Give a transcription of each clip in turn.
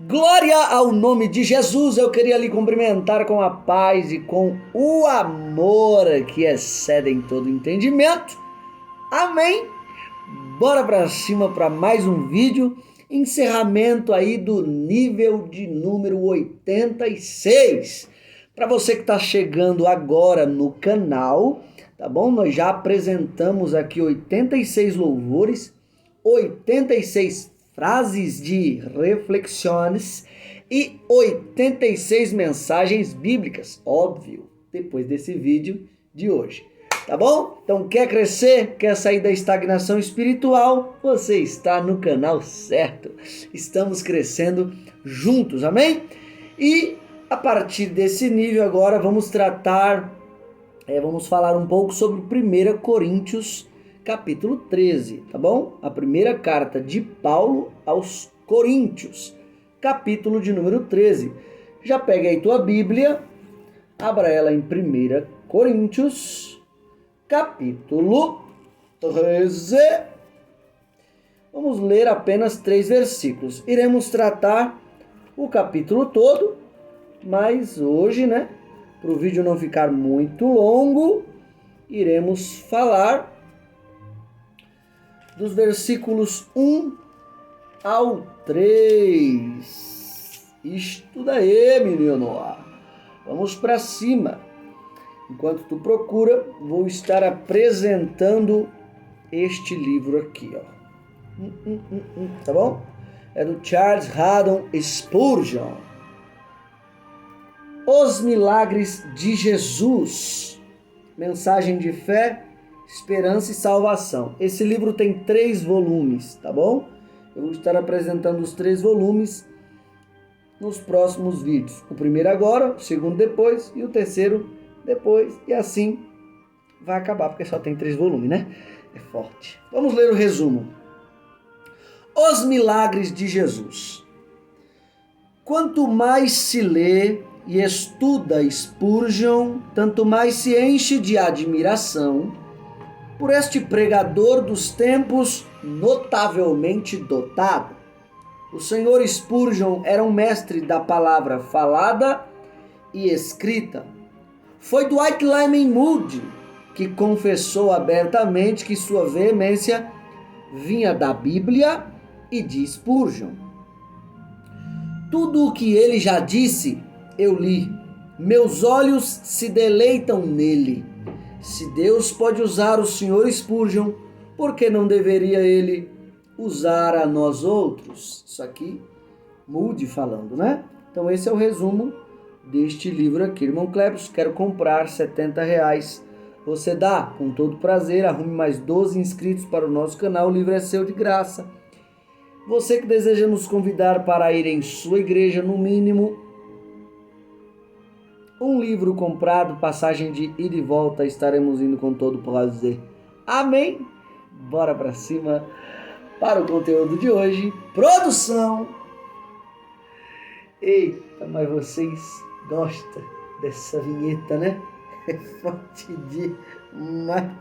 Glória ao nome de Jesus. Eu queria lhe cumprimentar com a paz e com o amor que excedem todo entendimento. Amém? Bora pra cima para mais um vídeo. Encerramento aí do nível de número 86. Para você que está chegando agora no canal, tá bom? Nós já apresentamos aqui 86 louvores, 86 frases de reflexões e 86 mensagens bíblicas, óbvio, depois desse vídeo de hoje. Tá bom? Então quer crescer, quer sair da estagnação espiritual? Você está no canal certo. Estamos crescendo juntos, amém? E a partir desse nível agora vamos falar um pouco sobre 1 Coríntios capítulo 13, tá bom? A primeira carta de Paulo aos Coríntios, capítulo de número 13. Já pega aí tua Bíblia, abra ela em 1 Coríntios, capítulo 13. Vamos ler apenas 3 versículos. Iremos tratar o capítulo todo, mas hoje, para o vídeo não ficar muito longo, iremos falar dos versículos 1 ao 3. Isto daí, menino. Vamos para cima. Enquanto tu procura, vou estar apresentando este livro aqui, ó. Tá bom? É do Charles Haddon Spurgeon. Os milagres de Jesus. Mensagem de fé, esperança e salvação. Esse livro tem 3 volumes, tá bom? Eu vou estar apresentando os 3 volumes nos próximos vídeos. O primeiro agora, o segundo depois e o terceiro depois. E assim vai acabar, porque só tem 3 volumes, né? É forte. Vamos ler o resumo. Os milagres de Jesus. Quanto mais se lê e estuda Spurgeon, tanto mais se enche de admiração por este pregador dos tempos notavelmente dotado. O senhor Spurgeon era um mestre da palavra falada e escrita. Foi Dwight Lyman Moody que confessou abertamente que sua veemência vinha da Bíblia e de Spurgeon. Tudo o que ele já disse, eu li. Meus olhos se deleitam nele. Se Deus pode usar o Sr. Spurgeon, por que não deveria ele usar a nós outros? Isso aqui, Moody falando, né? Então esse é o resumo deste livro aqui. Irmão Cleps, quero comprar R$70. Você dá? Com todo prazer. Arrume mais 12 inscritos para o nosso canal. O livro é seu de graça. Você que deseja nos convidar para ir em sua igreja, no mínimo um livro comprado, passagem de ida e volta, estaremos indo com todo prazer. Amém? Bora pra cima para o conteúdo de hoje. Produção! Eita, mas vocês gostam dessa vinheta, né? É forte demais.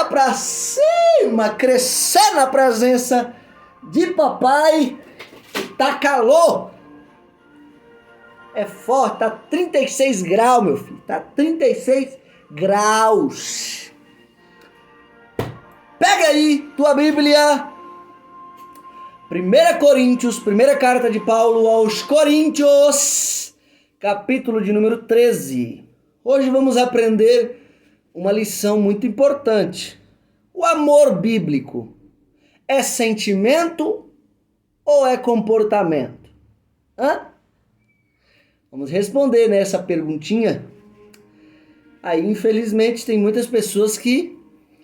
Pra cima, crescer na presença de papai. Tá calor. É forte, tá 36 graus, meu filho. Tá 36 graus. Pega aí tua Bíblia. 1 Coríntios, primeira carta de Paulo aos Coríntios, capítulo de número 13. Hoje vamos aprender uma lição muito importante. O amor bíblico é sentimento ou é comportamento? Vamos responder nessa perguntinha. Aí, infelizmente, tem muitas pessoas que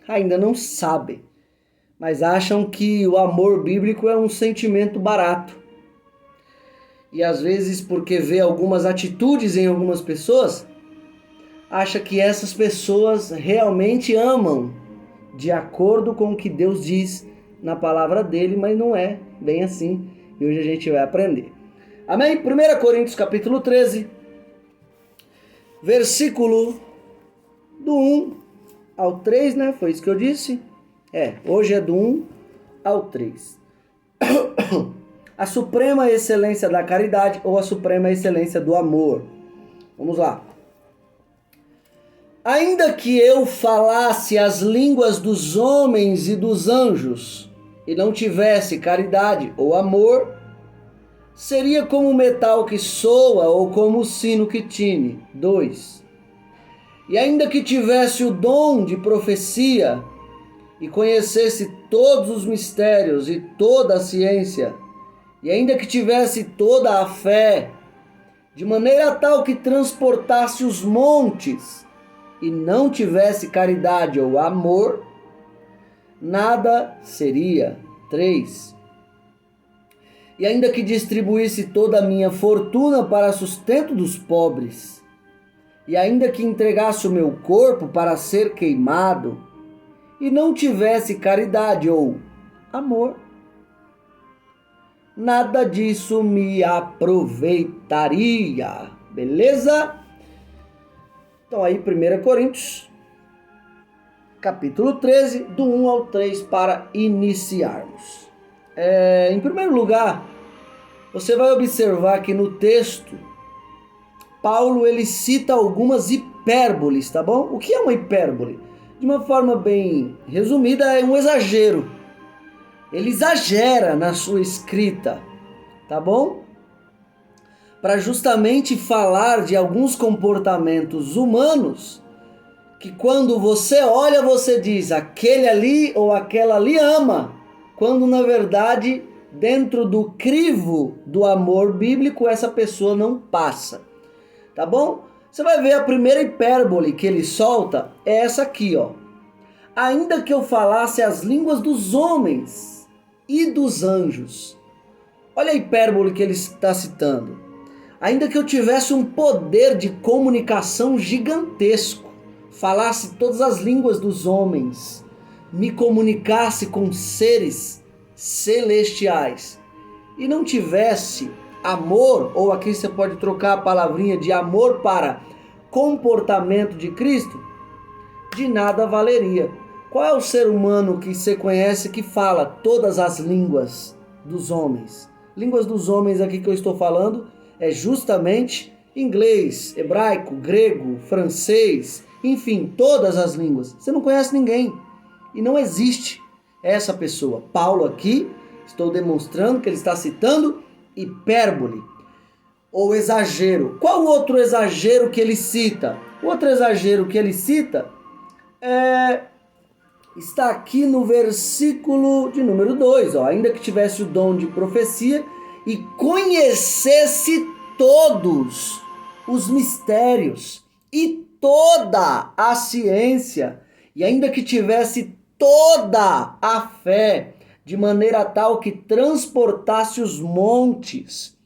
ainda não sabem, mas acham que o amor bíblico é um sentimento barato. E às vezes, porque vê algumas atitudes em algumas pessoas, acha que essas pessoas realmente amam de acordo com o que Deus diz na palavra dele, mas não é bem assim. E hoje a gente vai aprender. Amém? 1 Coríntios capítulo 13, versículo do 1 ao 3, né? Foi isso que eu disse? Hoje é do 1 ao 3. A suprema excelência da caridade ou a suprema excelência do amor. Vamos lá. Ainda que eu falasse as línguas dos homens e dos anjos e não tivesse caridade ou amor, seria como o metal que soa ou como o sino que tine. 2. E ainda que tivesse o dom de profecia e conhecesse todos os mistérios e toda a ciência, e ainda que tivesse toda a fé, de maneira tal que transportasse os montes, e não tivesse caridade ou amor, nada seria. 3. E ainda que distribuísse toda a minha fortuna para sustento dos pobres, e ainda que entregasse o meu corpo para ser queimado, e não tivesse caridade ou amor, nada disso me aproveitaria. Beleza? Então aí 1 Coríntios, capítulo 13, do 1 ao 3, para iniciarmos. Em primeiro lugar, você vai observar que no texto, Paulo ele cita algumas hipérboles, tá bom? O que é uma hipérbole? De uma forma bem resumida, é um exagero. Ele exagera na sua escrita, tá bom? Para justamente falar de alguns comportamentos humanos que quando você olha, você diz, aquele ali ou aquela ali ama, quando na verdade, dentro do crivo do amor bíblico, essa pessoa não passa, tá bom? Você vai ver a primeira hipérbole que ele solta é essa aqui, ó. Ainda que eu falasse as línguas dos homens e dos anjos. Olha a hipérbole que ele está citando. Ainda que eu tivesse um poder de comunicação gigantesco, falasse todas as línguas dos homens, me comunicasse com seres celestiais e não tivesse amor, ou aqui você pode trocar a palavrinha de amor para comportamento de Cristo, de nada valeria. Qual é o ser humano que você conhece que fala todas as línguas dos homens? Línguas dos homens aqui que eu estou falando é justamente inglês, hebraico, grego, francês, enfim, todas as línguas. Você não conhece ninguém e não existe essa pessoa. Paulo aqui, estou demonstrando que ele está citando hipérbole ou exagero. Qual outro exagero que ele cita? O outro exagero que ele cita está aqui no versículo de número 2. Ainda que tivesse o dom de profecia e conhecesse todos os mistérios e toda a ciência, e ainda que tivesse toda a fé, de maneira tal que transportasse os montes,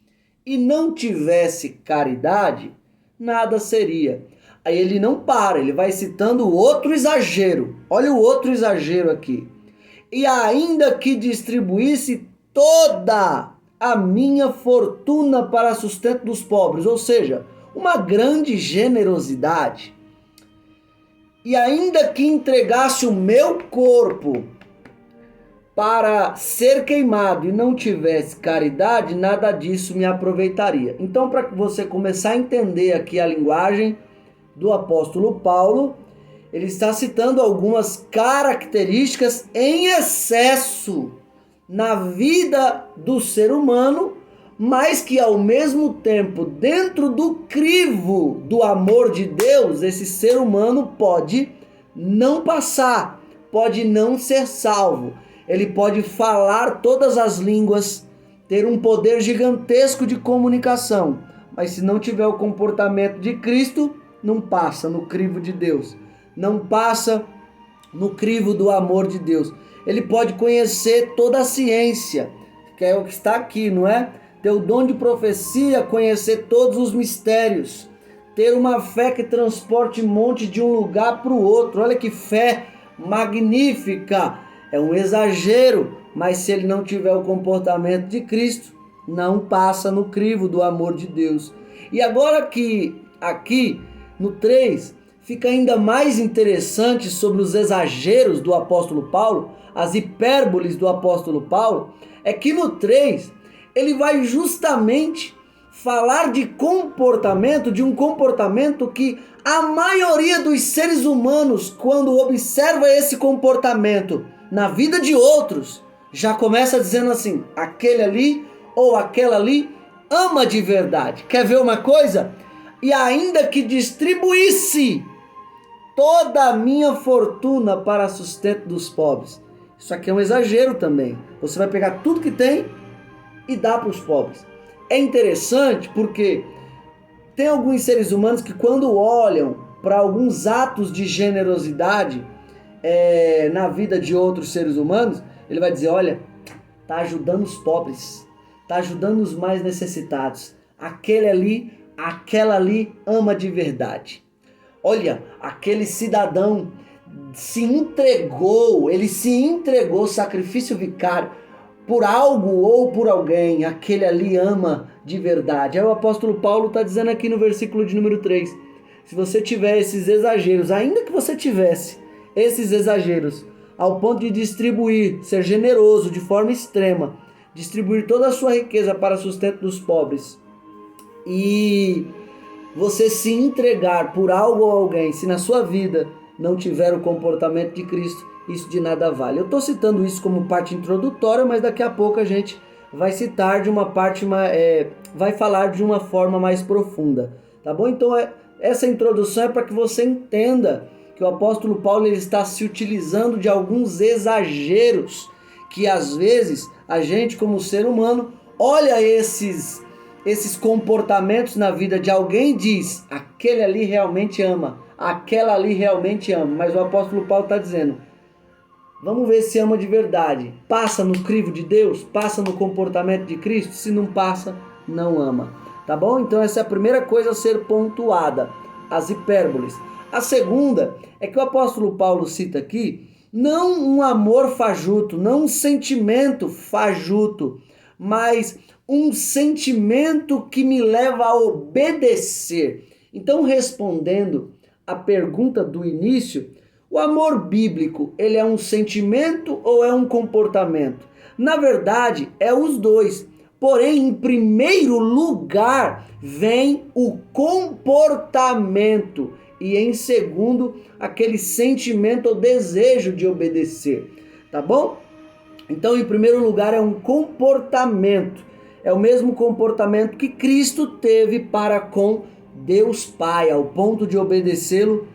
e não tivesse caridade, nada seria. Aí ele não para, ele vai citando outro exagero. Olha o outro exagero aqui. E ainda que distribuísse toda a minha fortuna para sustento dos pobres, ou seja, uma grande generosidade. E ainda que entregasse o meu corpo para ser queimado e não tivesse caridade, nada disso me aproveitaria. Então, para você começar a entender aqui a linguagem do apóstolo Paulo, ele está citando algumas características em excesso na vida do ser humano, mas que ao mesmo tempo, dentro do crivo do amor de Deus, esse ser humano pode não passar, pode não ser salvo. Ele pode falar todas as línguas, ter um poder gigantesco de comunicação, mas se não tiver o comportamento de Cristo, não passa no crivo de Deus, não passa no crivo do amor de Deus. Ele pode conhecer toda a ciência, que é o que está aqui, não é? Ter o dom de profecia, conhecer todos os mistérios, ter uma fé que transporte monte de um lugar para o outro. Olha que fé magnífica! É um exagero, mas se ele não tiver o comportamento de Cristo, não passa no crivo do amor de Deus. E agora que aqui no 3 fica ainda mais interessante sobre os exageros do apóstolo Paulo, as hipérboles do apóstolo Paulo, é que no 3 ele vai justamente falar de comportamento, de um comportamento que a maioria dos seres humanos, quando observa esse comportamento na vida de outros, já começa dizendo assim: aquele ali ou aquela ali ama de verdade. Quer ver uma coisa? E ainda que distribuísse toda a minha fortuna para sustento dos pobres. Isso aqui é um exagero também. Você vai pegar tudo que tem e dar para os pobres. É interessante porque tem alguns seres humanos que, quando olham para alguns atos de generosidade na vida de outros seres humanos, ele vai dizer: olha, tá ajudando os pobres, tá ajudando os mais necessitados. Aquele ali, aquela ali ama de verdade. Olha, aquele cidadão ele se entregou, sacrifício vicário, por algo ou por alguém, aquele ali ama de verdade. Aí o apóstolo Paulo está dizendo aqui no versículo de número 3, se você tiver esses exageros, ainda que você tivesse esses exageros, ao ponto de distribuir, ser generoso de forma extrema, distribuir toda a sua riqueza para sustento dos pobres, e você se entregar por algo ou alguém, se na sua vida não tiver o comportamento de Cristo, isso de nada vale. Eu estou citando isso como parte introdutória, mas daqui a pouco a gente vai citar de uma parte, vai falar de uma forma mais profunda, tá bom? Então essa introdução é para que você entenda que o apóstolo Paulo ele está se utilizando de alguns exageros que às vezes a gente, como ser humano, olha esses comportamentos na vida de alguém e diz: aquele ali realmente ama, aquela ali realmente ama. Mas o apóstolo Paulo está dizendo: vamos ver se ama de verdade. Passa no crivo de Deus? Passa no comportamento de Cristo? Se não passa, não ama. Tá bom? Então essa é a primeira coisa a ser pontuada, as hipérboles. A segunda é que o apóstolo Paulo cita aqui não um amor fajuto, não um sentimento fajuto, mas um sentimento que me leva a obedecer. Então, respondendo à pergunta do início, o amor bíblico, ele é um sentimento ou é um comportamento? Na verdade, é os dois. Porém, em primeiro lugar, vem o comportamento. E em segundo, aquele sentimento ou desejo de obedecer. Tá bom? Então, em primeiro lugar, é um comportamento. É o mesmo comportamento que Cristo teve para com Deus Pai, ao ponto de obedecê-lo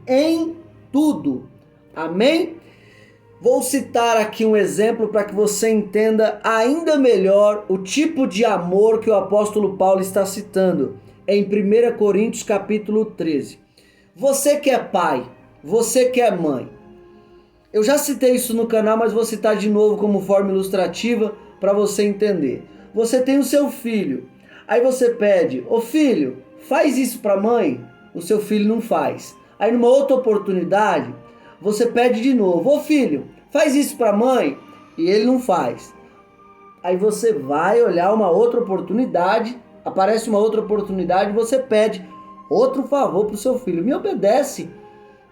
em tudo. Amém? Vou citar aqui um exemplo para que você entenda ainda melhor o tipo de amor que o apóstolo Paulo está citando. Em 1 Coríntios capítulo 13. Você que é pai, você que é mãe. Eu já citei isso no canal, mas vou citar de novo como forma ilustrativa para você entender. Você tem o seu filho, aí você pede: ô filho, faz isso para a mãe. O seu filho não faz. Aí numa outra oportunidade, você pede de novo: ô filho, faz isso para a mãe. E ele não faz. Aí você vai olhar uma outra oportunidade, aparece uma outra oportunidade, você pede outro favor para o seu filho: me obedece,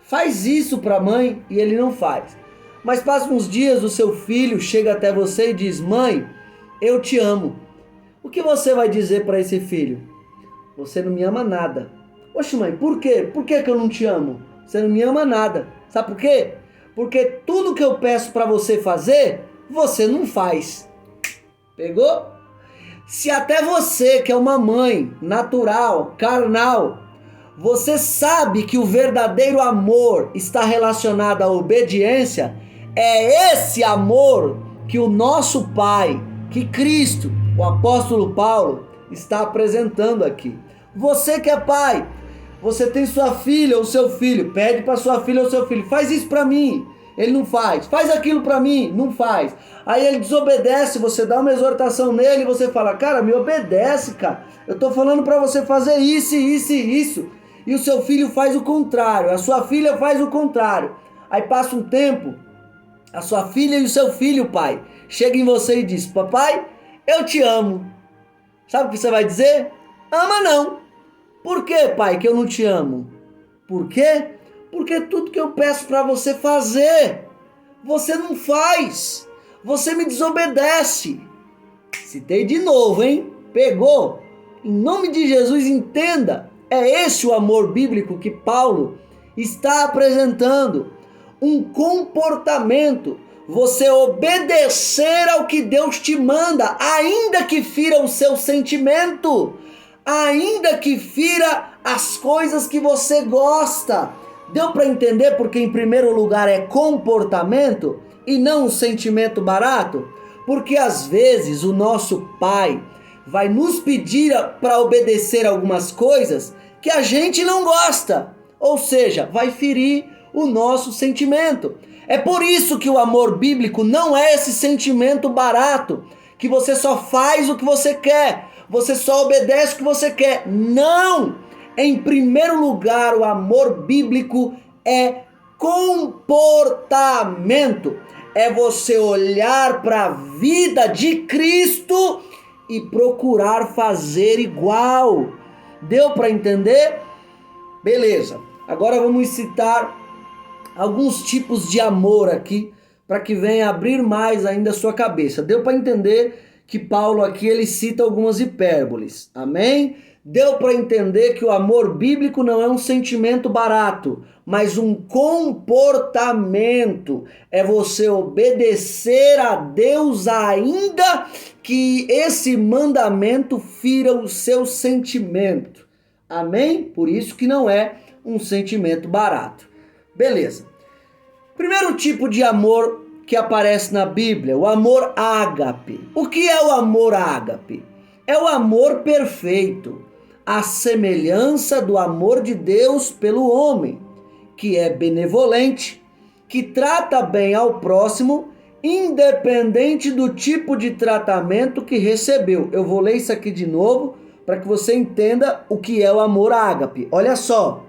faz isso para a mãe. E ele não faz. Mas passam uns dias, o seu filho chega até você e diz: mãe, eu te amo. O que você vai dizer para esse filho? Você não me ama nada. Oxe mãe, por quê? Por que eu não te amo? Você não me ama nada. Sabe por quê? Porque tudo que eu peço para você fazer, você não faz. Pegou? Se até você, que é uma mãe natural, carnal, você sabe que o verdadeiro amor está relacionado à obediência, é esse amor que o nosso Pai, que Cristo, o apóstolo Paulo, está apresentando aqui. Você que é pai, você tem sua filha ou seu filho, pede para sua filha ou seu filho: faz isso para mim. Ele não faz. Faz aquilo para mim. Não faz. Aí ele desobedece, você dá uma exortação nele e você fala: cara, me obedece, cara. Eu tô falando para você fazer isso, isso e isso. E o seu filho faz o contrário, a sua filha faz o contrário. Aí passa um tempo, a sua filha e o seu filho, pai, chega em você e diz: papai, eu te amo. Sabe o que você vai dizer? Ama não. Por que, pai, que eu não te amo? Por quê? Porque tudo que eu peço para você fazer, você não faz. Você me desobedece. Citei de novo, hein? Pegou? Em nome de Jesus, entenda. É esse o amor bíblico que Paulo está apresentando. Um comportamento. Você obedecer ao que Deus te manda, ainda que fira o seu sentimento, ainda que fira as coisas que você gosta. Deu para entender porque em primeiro lugar é comportamento e não um sentimento barato? Porque às vezes o nosso pai vai nos pedir para obedecer algumas coisas que a gente não gosta, ou seja, vai ferir o nosso sentimento. É por isso que o amor bíblico não é esse sentimento barato, que você só faz o que você quer, você só obedece o que você quer. Não! Em primeiro lugar, o amor bíblico é comportamento. É você olhar para a vida de Cristo e procurar fazer igual. Deu para entender? Beleza. Agora vamos citar alguns tipos de amor aqui para que venha abrir mais ainda a sua cabeça. Deu para entender que Paulo aqui ele cita algumas hipérboles. Amém? Deu para entender que o amor bíblico não é um sentimento barato, mas um comportamento. É você obedecer a Deus ainda que esse mandamento fira o seu sentimento. Amém? Por isso que não é um sentimento barato. Beleza. Primeiro tipo de amor que aparece na Bíblia, o amor ágape. O que é o amor ágape? É o amor perfeito, a semelhança do amor de Deus pelo homem, que é benevolente, que trata bem ao próximo, independente do tipo de tratamento que recebeu. Eu vou ler isso aqui de novo para que você entenda o que é o amor ágape. Olha só.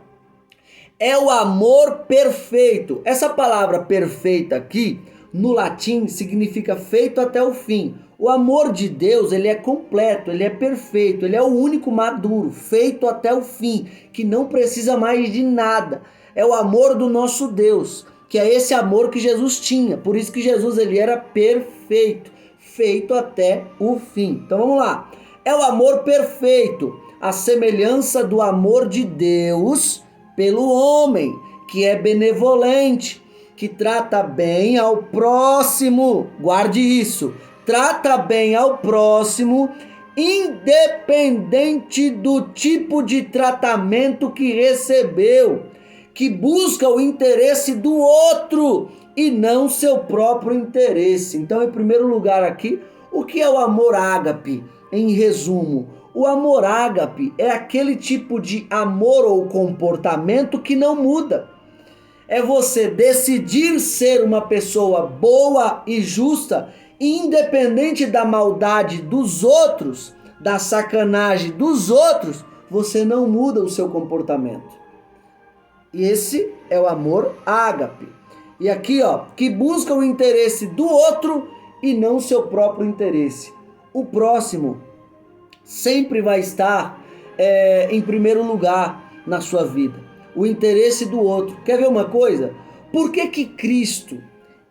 É o amor perfeito. Essa palavra perfeita aqui, no latim, significa feito até o fim. O amor de Deus, ele é completo, ele é perfeito, ele é o único maduro, feito até o fim, que não precisa mais de nada. É o amor do nosso Deus, que é esse amor que Jesus tinha. Por isso que Jesus, ele era perfeito, feito até o fim. Então vamos lá. É o amor perfeito, a semelhança do amor de Deus pelo homem, que é benevolente, que trata bem ao próximo. Guarde isso. Trata bem ao próximo, independente do tipo de tratamento que recebeu, que busca o interesse do outro e não seu próprio interesse. Então, em primeiro lugar aqui, o que é o amor ágape? Em resumo, o amor ágape é aquele tipo de amor ou comportamento que não muda. É você decidir ser uma pessoa boa e justa, independente da maldade dos outros, da sacanagem dos outros, você não muda o seu comportamento. E esse é o amor ágape. E aqui, que busca o interesse do outro e não o seu próprio interesse. O próximo sempre vai estar em primeiro lugar na sua vida. O interesse do outro. Quer ver uma coisa? Por que Cristo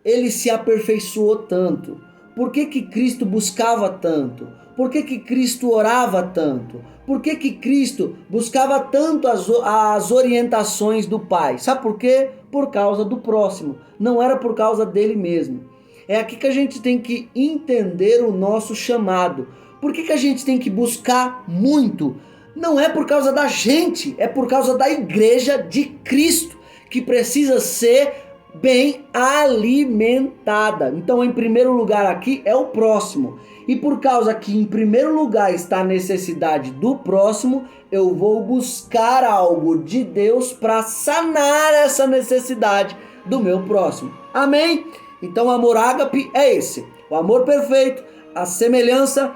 ele se aperfeiçoou tanto? Por que Cristo buscava tanto? Por que Cristo orava tanto? Por que Cristo buscava tanto as orientações do Pai? Sabe por quê? Por causa do próximo. Não era por causa dele mesmo. É aqui que a gente tem que entender o nosso chamado. Por que a gente tem que buscar muito? Não é por causa da gente, é por causa da igreja de Cristo, que precisa ser bem alimentada. Então, em primeiro lugar aqui é o próximo. E por causa que em primeiro lugar está a necessidade do próximo, eu vou buscar algo de Deus para sanar essa necessidade do meu próximo. Amém? Então, o amor ágape é esse. O amor perfeito, a semelhança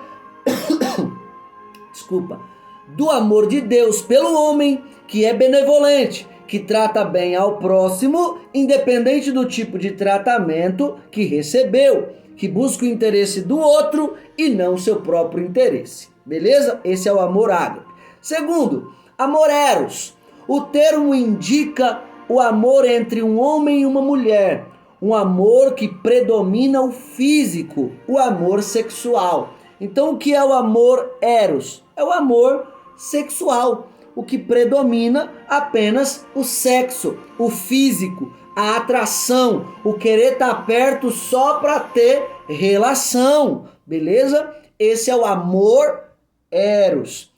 do amor de Deus pelo homem, que é benevolente, que trata bem ao próximo, independente do tipo de tratamento que recebeu, que busca o interesse do outro e não seu próprio interesse. Beleza? Esse é o amor ágape. Segundo, amor eros. O termo indica o amor entre um homem e uma mulher. Um amor que predomina o físico, o amor sexual. Então, o que é o amor eros? É o amor sexual, o que predomina apenas o sexo, o físico, a atração, o querer estar perto só para ter relação, beleza? Esse é o amor eros.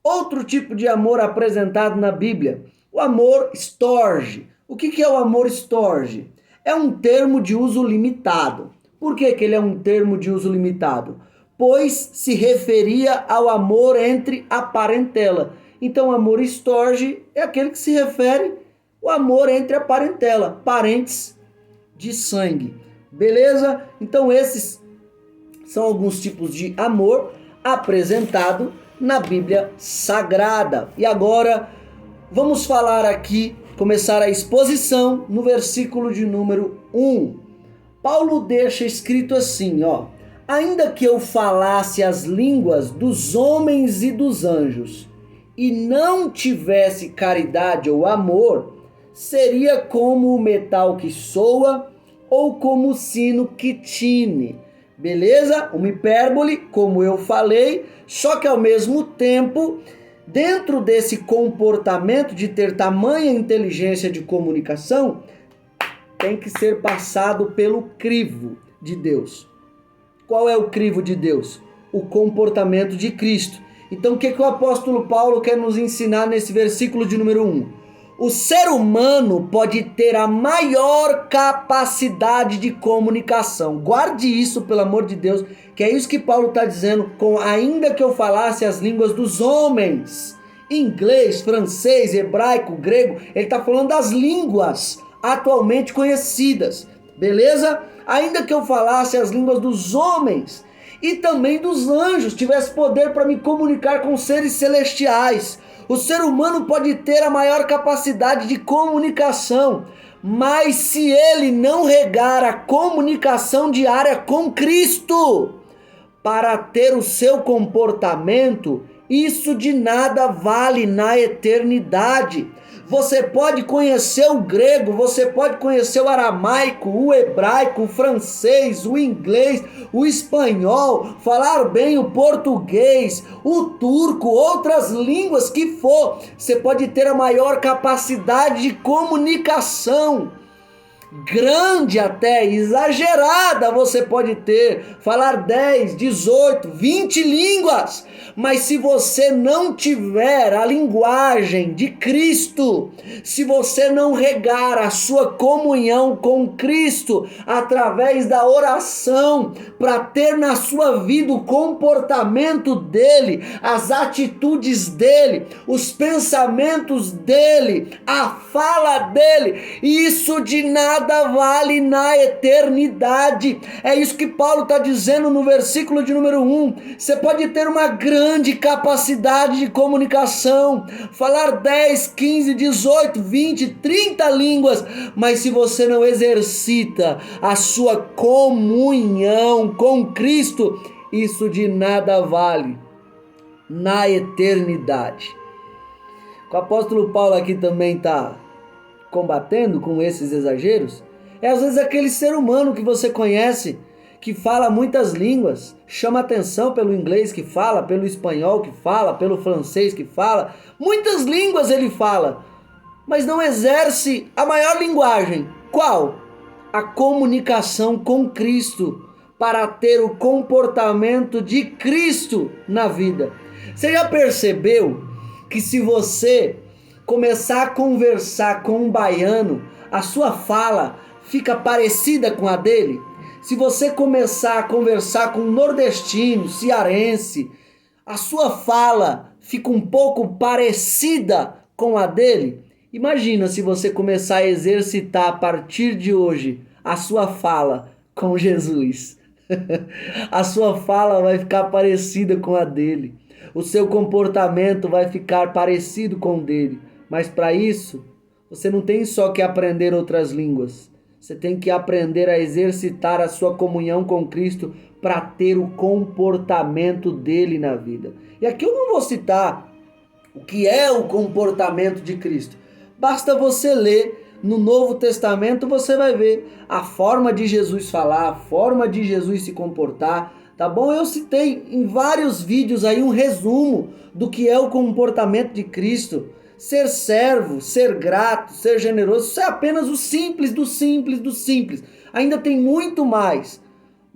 Outro tipo de amor apresentado na Bíblia, o amor storge. O que é o amor storge? É um termo de uso limitado. Por que ele é um termo de uso limitado? Pois se referia ao amor entre a parentela. Então, o amor storge é aquele que se refere ao amor entre a parentela, parentes de sangue. Beleza? Então, esses são alguns tipos de amor apresentado na Bíblia Sagrada. E agora vamos falar aqui, começar a exposição no versículo de número 1. Paulo deixa escrito assim, ó: ainda que eu falasse as línguas dos homens e dos anjos, e não tivesse caridade ou amor, seria como o metal que soa ou como o sino que tine. Beleza? Uma hipérbole, como eu falei, só que ao mesmo tempo, dentro desse comportamento de ter tamanha inteligência de comunicação, tem que ser passado pelo crivo de Deus. Qual é o crivo de Deus? O comportamento de Cristo. Então, o que o apóstolo Paulo quer nos ensinar nesse versículo de número 1? O ser humano pode ter a maior capacidade de comunicação. Guarde isso, pelo amor de Deus, que é isso que Paulo está dizendo com ainda que eu falasse as línguas dos homens. Inglês, francês, hebraico, grego. Ele está falando das línguas atualmente conhecidas. Beleza? Ainda que eu falasse as línguas dos homens e também dos anjos, tivesse poder para me comunicar com seres celestiais. O ser humano pode ter a maior capacidade de comunicação, mas se ele não regar a comunicação diária com Cristo para ter o seu comportamento, isso de nada vale na eternidade. Você pode conhecer o grego, você pode conhecer o aramaico, o hebraico, o francês, o inglês, o espanhol, falar bem o português, o turco, outras línguas que for. Você pode ter a maior capacidade de comunicação, grande até, exagerada você pode ter, falar 10, 18, 20 línguas, mas se você não tiver a linguagem de Cristo, se você não regar a sua comunhão com Cristo através da oração, para ter na sua vida o comportamento dele, as atitudes dele, os pensamentos dele, a fala dele, isso de nada vale na eternidade. É isso que Paulo está dizendo no versículo de número 1. Você pode ter uma grande capacidade de comunicação, falar 10, 15, 18, 20, 30 línguas, mas se você não exercita a sua comunhão com Cristo, isso de nada vale na eternidade. O apóstolo Paulo aqui também está combatendo com esses exageros, é às vezes aquele ser humano que você conhece, que fala muitas línguas, chama atenção pelo inglês que fala, pelo espanhol que fala, pelo francês que fala, muitas línguas ele fala, mas não exerce a maior linguagem. Qual? A comunicação com Cristo, para ter o comportamento de Cristo na vida. Você já percebeu que se você começar a conversar com um baiano, a sua fala fica parecida com a dele? Se você começar a conversar com um nordestino, cearense, a sua fala fica um pouco parecida com a dele? Imagina se você começar a exercitar a partir de hoje a sua fala com Jesus. A sua fala vai ficar parecida com a dele. O seu comportamento vai ficar parecido com o dele. Mas para isso, você não tem só que aprender outras línguas. Você tem que aprender a exercitar a sua comunhão com Cristo para ter o comportamento dele na vida. E aqui eu não vou citar o que é o comportamento de Cristo. Basta você ler no Novo Testamento, você vai ver a forma de Jesus falar, a forma de Jesus se comportar, tá bom? Eu citei em vários vídeos aí um resumo do que é o comportamento de Cristo. Ser servo, ser grato, ser generoso, isso é apenas o simples do simples do simples. Ainda tem muito mais,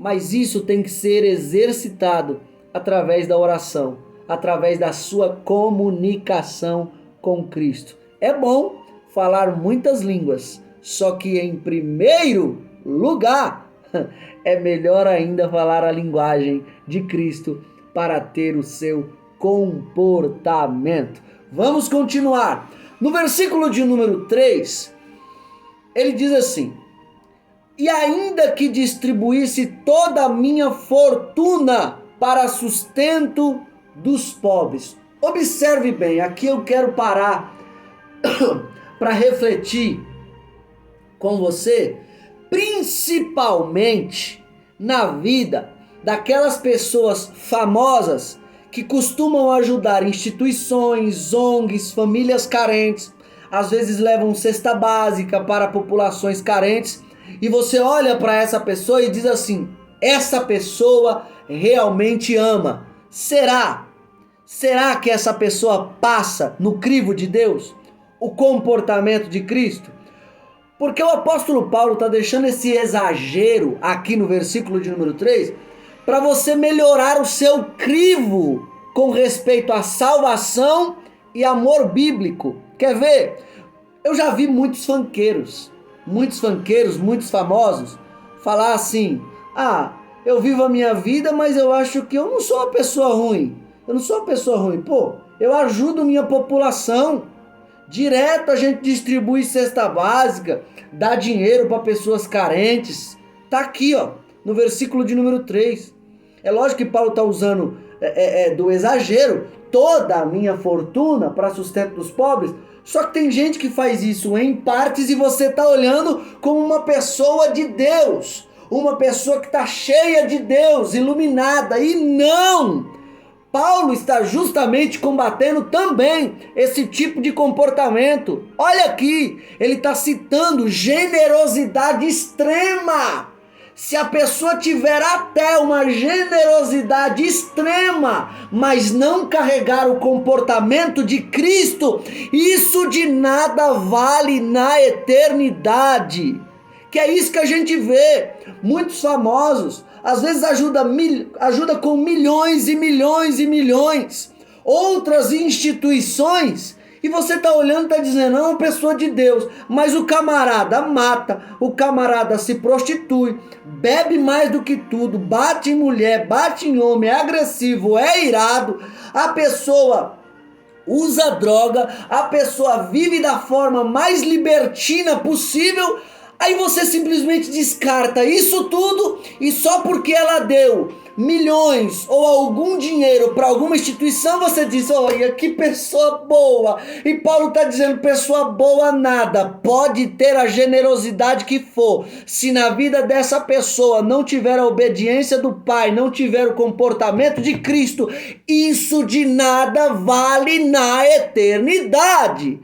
mas isso tem que ser exercitado através da oração, através da sua comunicação com Cristo. É bom falar muitas línguas, só que em primeiro lugar é melhor ainda falar a linguagem de Cristo para ter o seu comportamento. Vamos continuar. No versículo de número 3, ele diz assim: e ainda que distribuísse toda a minha fortuna para sustento dos pobres. Observe bem, aqui eu quero parar para refletir com você, principalmente na vida daquelas pessoas famosas que costumam ajudar instituições, ONGs, famílias carentes, às vezes levam cesta básica para populações carentes, e você olha para essa pessoa e diz assim: essa pessoa realmente ama. Será que essa pessoa passa no crivo de Deus? O comportamento de Cristo? Porque o apóstolo Paulo está deixando esse exagero aqui no versículo de número 3 para você melhorar o seu crivo com respeito à salvação e amor bíblico. Quer ver? Eu já vi muitos funkeiros, muitos famosos falar assim: ah, eu vivo a minha vida, mas eu acho que eu não sou uma pessoa ruim. Pô, eu ajudo minha população. Direto a gente distribui cesta básica, dá dinheiro para pessoas carentes. Tá aqui, ó, no versículo de número 3. É lógico que Paulo está usando do exagero, toda a minha fortuna para sustento dos pobres. Só que tem gente que faz isso em partes e você está olhando como uma pessoa de Deus, uma pessoa que está cheia de Deus, iluminada. E não! Paulo está justamente combatendo também esse tipo de comportamento. Olha aqui, ele está citando generosidade extrema. Se a pessoa tiver até uma generosidade extrema, mas não carregar o comportamento de Cristo, isso de nada vale na eternidade. Que é isso que a gente vê. Muitos famosos às vezes ajuda com milhões e milhões e milhões. Outras instituições, e você está olhando e está dizendo: não, é uma pessoa de Deus. Mas o camarada mata, o camarada se prostitui, bebe mais do que tudo, bate em mulher, bate em homem, é agressivo, é irado. A pessoa usa droga, a pessoa vive da forma mais libertina possível. Aí você simplesmente descarta isso tudo e só porque ela deu milhões ou algum dinheiro para alguma instituição, você diz: olha, que pessoa boa. E Paulo está dizendo: pessoa boa nada, pode ter a generosidade que for. Se na vida dessa pessoa não tiver a obediência do Pai, não tiver o comportamento de Cristo, isso de nada vale na eternidade.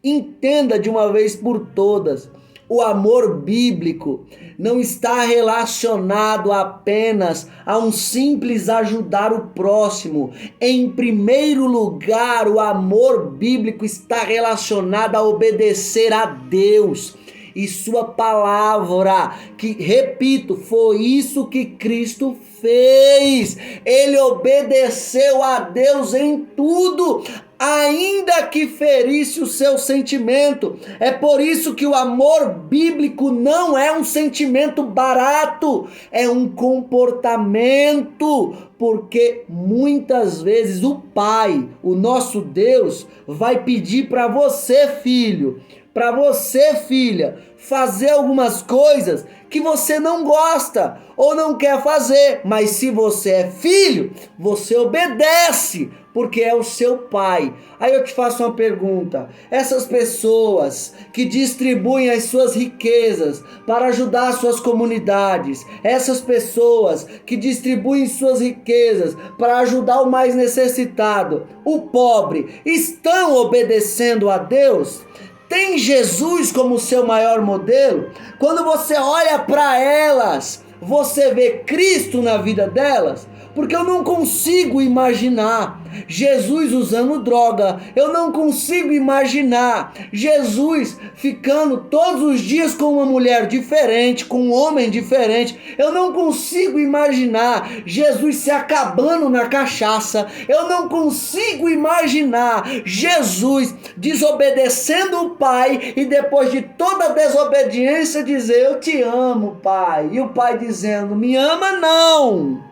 Entenda de uma vez por todas: o amor bíblico não está relacionado apenas a um simples ajudar o próximo. Em primeiro lugar, o amor bíblico está relacionado a obedecer a Deus e sua palavra, que, repito, foi isso que Cristo fez. Ele obedeceu a Deus em tudo, ainda que ferisse o seu sentimento. É por isso que o amor bíblico não é um sentimento barato, é um comportamento, porque muitas vezes o Pai, o nosso Deus, vai pedir para você, filho: para você, filha, fazer algumas coisas que você não gosta ou não quer fazer, mas se você é filho, você obedece, porque é o seu pai. Aí eu te faço uma pergunta: essas pessoas que distribuem as suas riquezas para ajudar suas comunidades, essas pessoas que distribuem suas riquezas para ajudar o mais necessitado, o pobre, estão obedecendo a Deus? Tem Jesus como seu maior modelo? Quando você olha para elas, você vê Cristo na vida delas? Porque eu não consigo imaginar Jesus usando droga, eu não consigo imaginar Jesus ficando todos os dias com uma mulher diferente, com um homem diferente, eu não consigo imaginar Jesus se acabando na cachaça, eu não consigo imaginar Jesus desobedecendo o pai e depois de toda a desobediência dizer: eu te amo, pai, e o pai dizendo: me ama não.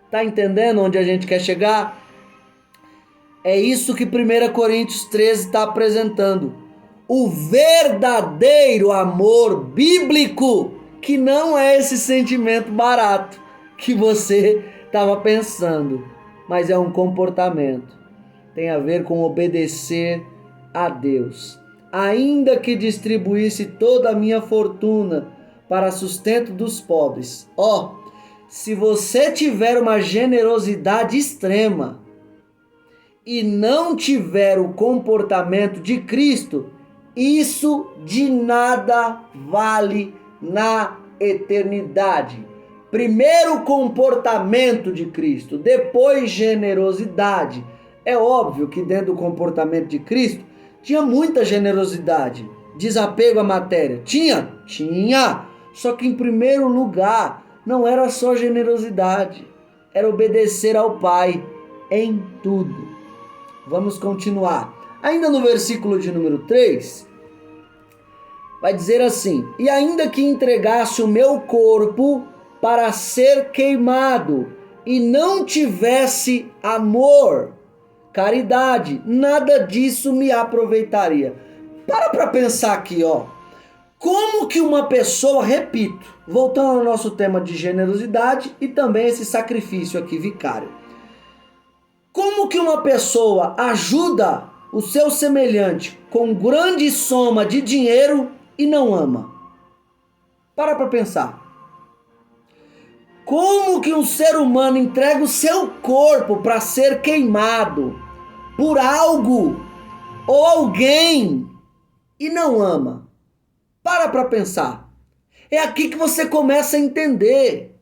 Tá entendendo onde a gente quer chegar? É isso que 1 Coríntios 13 está apresentando. O verdadeiro amor bíblico, que não é esse sentimento barato que você estava pensando, mas é um comportamento. Tem a ver com obedecer a Deus. Ainda que distribuísse toda a minha fortuna para sustento dos pobres. Se você tiver uma generosidade extrema e não tiver o comportamento de Cristo, isso de nada vale na eternidade. Primeiro comportamento de Cristo, depois generosidade. É óbvio que dentro do comportamento de Cristo tinha muita generosidade, desapego à matéria. Tinha. Só que em primeiro lugar, não era só generosidade, era obedecer ao Pai em tudo. Vamos continuar. Ainda no versículo de número 3, vai dizer assim: e ainda que entregasse o meu corpo para ser queimado e não tivesse amor, caridade, nada disso me aproveitaria. Para pensar aqui, como que uma pessoa, repito, voltando ao nosso tema de generosidade e também esse sacrifício aqui vicário. Como que uma pessoa ajuda o seu semelhante com grande soma de dinheiro e não ama? Para pensar. Como que um ser humano entrega o seu corpo para ser queimado por algo ou alguém e não ama? Para pensar. É aqui que você começa a entender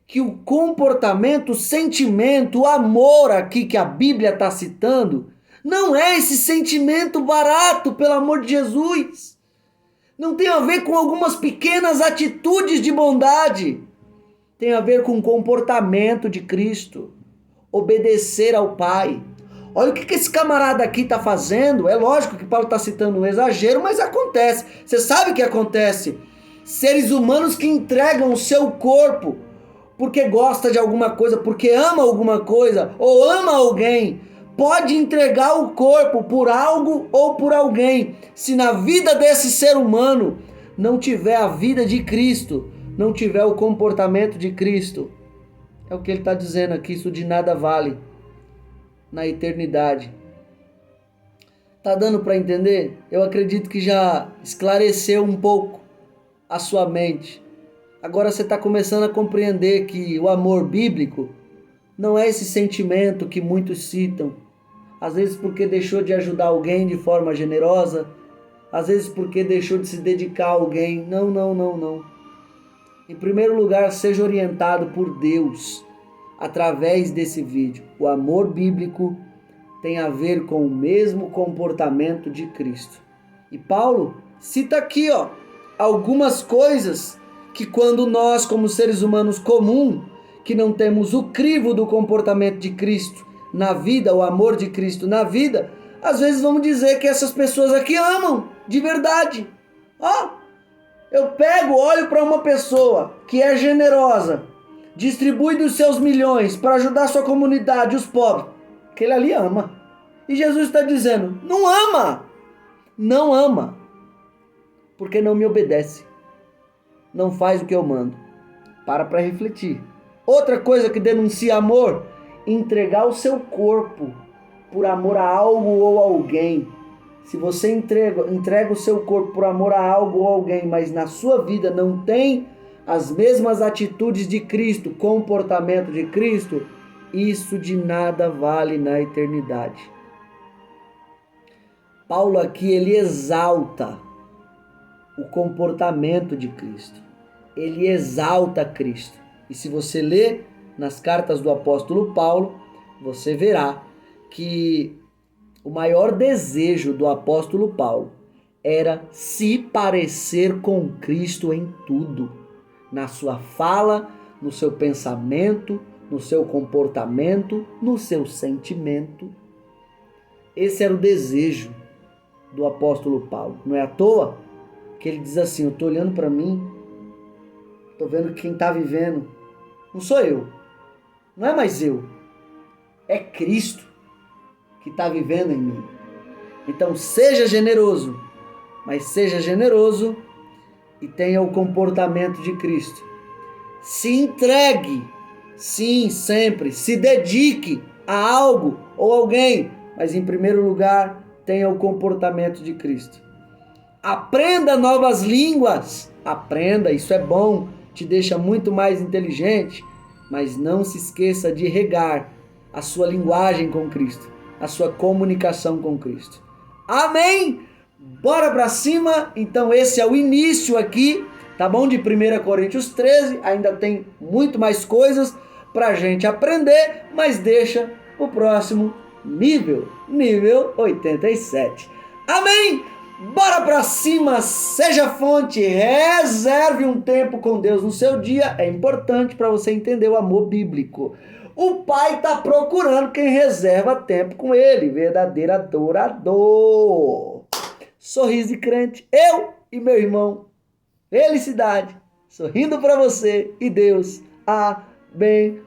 que o comportamento, o sentimento, o amor aqui que a Bíblia está citando, não é esse sentimento barato, pelo amor de Jesus. Não tem a ver com algumas pequenas atitudes de bondade. Tem a ver com o comportamento de Cristo. Obedecer ao Pai. Olha o que esse camarada aqui está fazendo. É lógico que Paulo está citando um exagero, mas acontece. Você sabe que acontece. Seres humanos que entregam o seu corpo porque gosta de alguma coisa, porque ama alguma coisa ou ama alguém, pode entregar o corpo por algo ou por alguém. Se na vida desse ser humano não tiver a vida de Cristo, não tiver o comportamento de Cristo, é o que ele está dizendo aqui, isso de nada vale na eternidade. Tá dando para entender? Eu acredito que já esclareceu um pouco a sua mente. Agora você está começando a compreender que o amor bíblico não é esse sentimento que muitos citam. Às vezes porque deixou de ajudar alguém de forma generosa, às vezes porque deixou de se dedicar a alguém. Não. Em primeiro lugar, seja orientado por Deus através desse vídeo. O amor bíblico tem a ver com o mesmo comportamento de Cristo. E Paulo cita aqui, algumas coisas que quando nós, como seres humanos comuns, que não temos o crivo do comportamento de Cristo na vida, o amor de Cristo na vida, às vezes vamos dizer que essas pessoas aqui amam de verdade. Eu olho para uma pessoa que é generosa, distribui dos seus milhões para ajudar a sua comunidade, os pobres, que ele ali ama. E Jesus está dizendo, não ama. porque não me obedece. Não faz o que eu mando. Para refletir. Outra coisa que denuncia amor, entregar o seu corpo por amor a algo ou alguém. Se você entrega o seu corpo por amor a algo ou alguém, mas na sua vida não tem as mesmas atitudes de Cristo, comportamento de Cristo, isso de nada vale na eternidade. Paulo aqui, ele exalta o comportamento de Cristo. Ele exalta Cristo. E se você ler nas cartas do apóstolo Paulo, você verá que o maior desejo do apóstolo Paulo era se parecer com Cristo em tudo. Na sua fala, no seu pensamento, no seu comportamento, no seu sentimento. Esse era o desejo do apóstolo Paulo. Não é à toa que ele diz assim, eu estou olhando para mim, estou vendo que quem está vivendo não sou eu, não é mais eu, é Cristo que está vivendo em mim. Então seja generoso, mas seja generoso e tenha o comportamento de Cristo. Se entregue, sim, sempre, se dedique a algo ou alguém, mas em primeiro lugar, tenha o comportamento de Cristo. Aprenda novas línguas, aprenda, isso é bom, te deixa muito mais inteligente, mas não se esqueça de regar a sua linguagem com Cristo, a sua comunicação com Cristo. Amém? Bora pra cima? Então esse é o início aqui, tá bom? De 1 Coríntios 13, ainda tem muito mais coisas pra gente aprender, mas deixa o próximo nível 87. Amém? Bora pra cima, seja fonte, reserve um tempo com Deus no seu dia, é importante para você entender o amor bíblico. O Pai está procurando quem reserva tempo com Ele, verdadeiro adorador. Sorriso de crente, eu e meu irmão, felicidade, sorrindo para você e Deus abençoe.